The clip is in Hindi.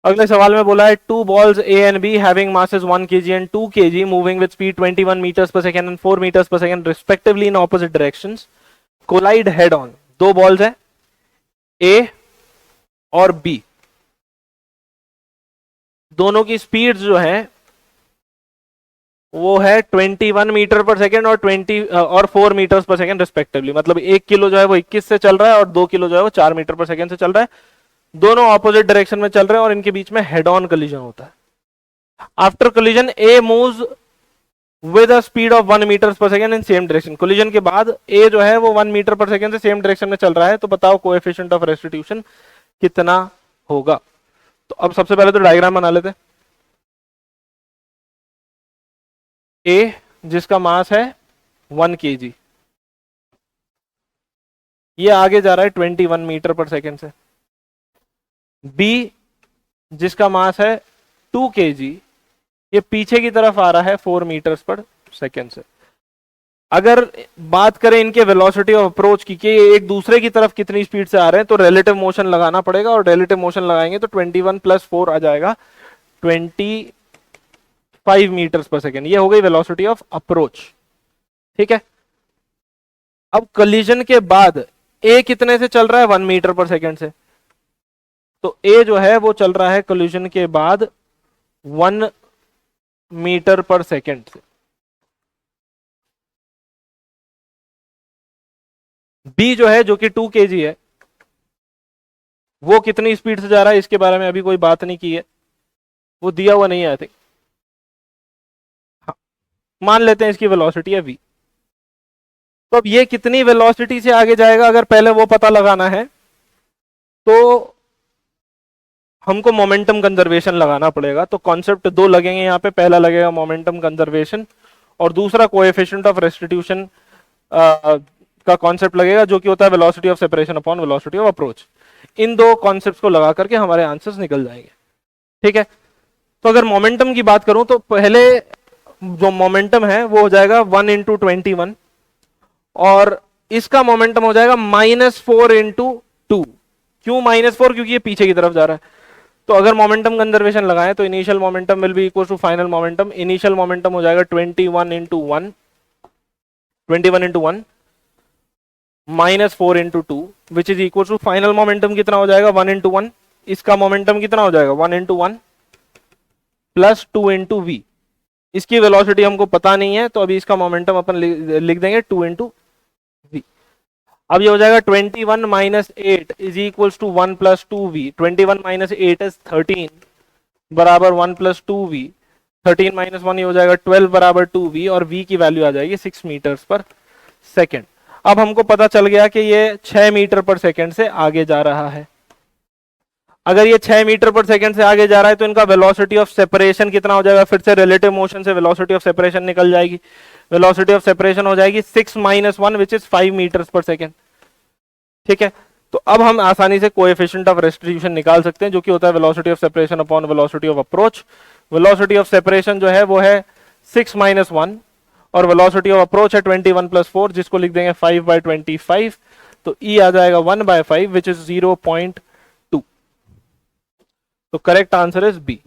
अगले सवाल में बोला है two balls A and B having masses 1 kg and 2 kg moving with speed 21 metres per second and 4 metres per second respectively in opposite directions collide head on. दो बॉल्स हैं ए और बी, दोनों की स्पीड जो है वो है 21 मीटर पर सेकंड और 4 मीटर्स पर सेकंड रिस्पेक्टिवली। मतलब 1 किलो जो है वो 21 से चल रहा है और 2 किलो जो है वो 4 मीटर पर सेकंड से चल रहा है। दोनों ऑपोजिट डायरेक्शन में चल रहे हैं और इनके बीच में हेड ऑन कोलिजन होता है। After collision A moves with a speed of 1 metre per second in same direction. Collision के बाद ए जो है वो 1 मीटर पर सेकंड से सेम डायरेक्शन में चल रहा है। तो बताओ कोएफिशिएंट ऑफ रेस्टिट्यूशन कितना होगा। तो अब सबसे पहले तो डायग्राम बना लेते हैं। ए जिसका मास है 1 kg, ये आगे जा रहा है 21 मीटर पर सेकंड से। बी जिसका मास है 2 kg, ये पीछे की तरफ आ रहा है 4 मीटर्स पर सेकंड से। अगर बात करें इनके वेलोसिटी ऑफ अप्रोच की कि ये एक दूसरे की तरफ कितनी स्पीड से आ रहे हैं, तो रिलेटिव मोशन लगाना पड़ेगा और रिलेटिव मोशन लगाएंगे तो 21 + 4 आ जाएगा 25 मीटर्स पर सेकंड। ये हो गई वेलोसिटी ऑफ अप्रोच। ठीक है, अब कोलिजन के बाद ए कितने से चल रहा है 1 मीटर पर सेकंड से, तो ए जो है वो चल रहा है कोलिजन के बाद 1 मीटर पर सेकंड से। बी जो है जो कि 2 kg है, वो कितनी स्पीड से जा रहा है इसके बारे में अभी कोई बात नहीं की है, वो दिया हुआ नहीं है आई थिंक। हाँ, मान लेते हैं इसकी वेलोसिटी है v। तो अब ये कितनी वेलोसिटी से आगे जाएगा अगर पहले वो पता लगाना है तो हमको मोमेंटम कंजर्वेशन लगाना पड़ेगा। तो कॉन्सेप्ट दो लगेंगे यहाँ पे, पहला लगेगा मोमेंटम कंजर्वेशन और दूसरा कोएफिशिएंट ऑफ रेस्टिट्यूशन का कॉन्सेप्ट लगेगा जो कि होता है velocity of separation upon velocity of approach. इन दो कॉन्सेप्ट्स को लगा करके हमारे आंसर्स निकल जाएंगे। ठीक है, तो अगर मोमेंटम की बात करूं तो पहले जो मोमेंटम है वो हो जाएगा 1 × 21 और इसका मोमेंटम हो जाएगा -4 × 2। क्यों -4? क्योंकि ये पीछे की तरफ जा रहा है। तो अगर मोमेंटम कंजर्वेशन लगाएं तो initial momentum will be equal to final momentum. Initial momentum हो जाएगा 21 × 1 -4 × 2 which is equal to final momentum कितना हो जाएगा 1 × 1। इसका मोमेंटम कितना हो जाएगा 1 × 1 + 2 × v। इसकी वेलोसिटी हमको पता नहीं है तो अभी इसका मोमेंटम अपन लिख देंगे 2 × v। अब ये हो जाएगा 21 - 8 is equals to 1 + 2v। 21 - 8 is 13 बराबर 1 + 2v। 13 - 1 ये हो जाएगा 12 बराबर 2v और v की वैल्यू आ जाएगी 6 मीटर्स पर सेकेंड। अब हमको पता चल गया कि ये 6 मीटर पर सेकेंड से आगे जा रहा है। अगर ये 6 मीटर पर सेकेंड से आगे जा रहा है तो इनका वेलोसिटी ऑफ सेपरेशन कितना हो जाएगा, फिर से रिलेटिव मोशन से वेलोसिटी ऑफ सेपरेशन निकल जाएगी। वेलोसिटी ऑफ सेपरेशन हो जाएगी 6 - 1 विच इज 5 मीटर्स पर सेकेंड। ठीक है, तो अब हम आसानी से कोएफिशिएंट ऑफ रेस्टिट्यूशन निकाल सकते हैं जो कि होता है velocity of separation upon velocity of approach. Velocity of separation जो है वो है 6 - 1 और वेलोसिटी ऑफ अप्रोच है 21 + 4 जिसको लिख देंगे 5/25। तो E आ जाएगा 1/5 विच इज 0.2। तो करेक्ट आंसर इज बी।